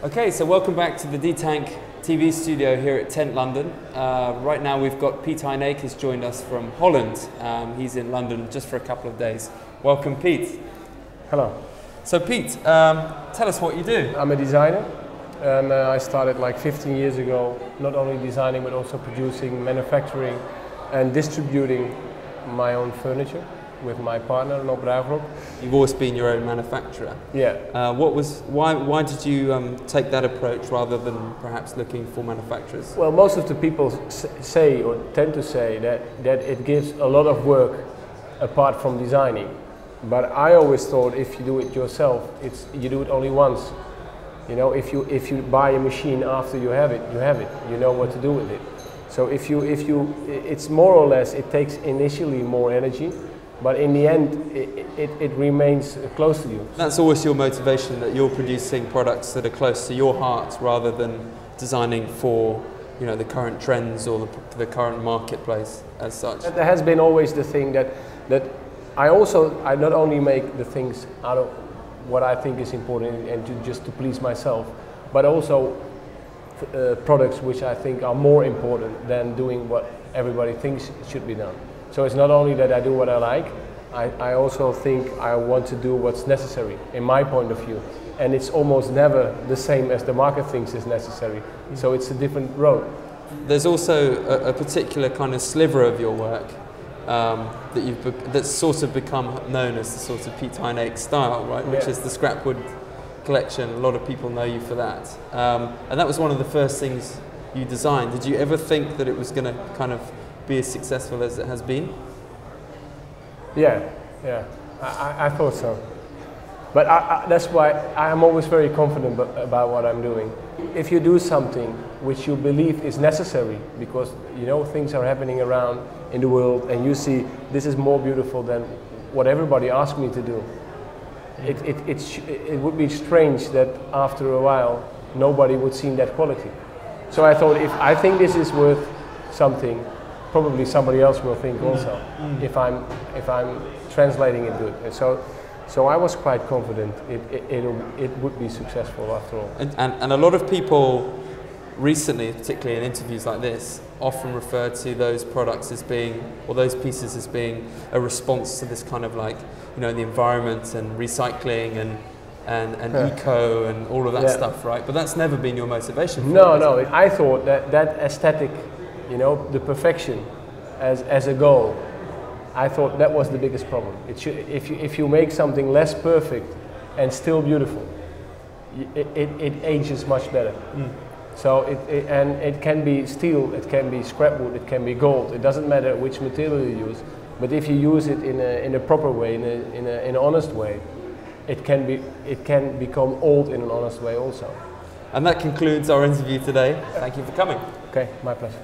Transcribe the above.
Okay, so welcome back to the DeTank TV studio here at Tent London. Right now we've got Piet Hein Eek has joined us from Holland. He's in London just for a couple of days. Welcome, Piet. Hello. So Piet, tell us what you do. I'm a designer, and I started like 15 years ago, not only designing but also producing, manufacturing and distributing my own furniture with my partner, Max Fraser. You've always been your own manufacturer. Yeah. Why did you take that approach rather than perhaps looking for manufacturers? Well, most of the people say or tend to say that it gives a lot of work apart from designing. But I always thought if you do it yourself, you do it only once. You know, if you buy a machine after you have it, you have it. You know what to do with it. So it's more or less, it takes initially more energy, but in the end, it remains close to you. That's always your motivation, that you're producing products that are close to your heart rather than designing for, you know, the current trends or the current marketplace as such. There has been always the thing that I not only make the things out of what I think is important and just to please myself, but also products which I think are more important than doing what everybody thinks should be done. So it's not only that I do what I like, I also think I want to do what's necessary in my point of view. And it's almost never the same as the market thinks is necessary. So it's a different road. There's also a particular kind of sliver of your work that's sort of become known as the sort of Piet Hein Eek style, right? Which is the scrapwood collection. A lot of people know you for that. And that was one of the first things you designed. Did you ever think that it was going to kind of be as successful as it has been? Yeah, I thought so. But that's why I'm always very confident about what I'm doing. If you do something which you believe is necessary, because you know things are happening around in the world and you see this is more beautiful than what everybody asked me to do, it would be strange that after a while nobody would see that quality. So I thought, if I think this is worth something, probably somebody else will think also, if I'm translating it good. And so I was quite confident it would be successful after all. And a lot of people recently, particularly in interviews like this, often refer to those products as being, or those pieces as being, a response to this kind of, like, you know, the environment and recycling and eco and all of that stuff, right? But that's never been your motivation for it. No, I thought that aesthetic, you know, the perfection as a goal, I thought that was the biggest problem. If you make something less perfect and still beautiful, it ages much better. So it can be steel, it can be scrapwood, it can be gold. It doesn't matter which material you use, but if you use it in a proper way, in an honest way, it can become old in an honest way also. And that concludes our interview today. Thank you for coming. Okay, my pleasure.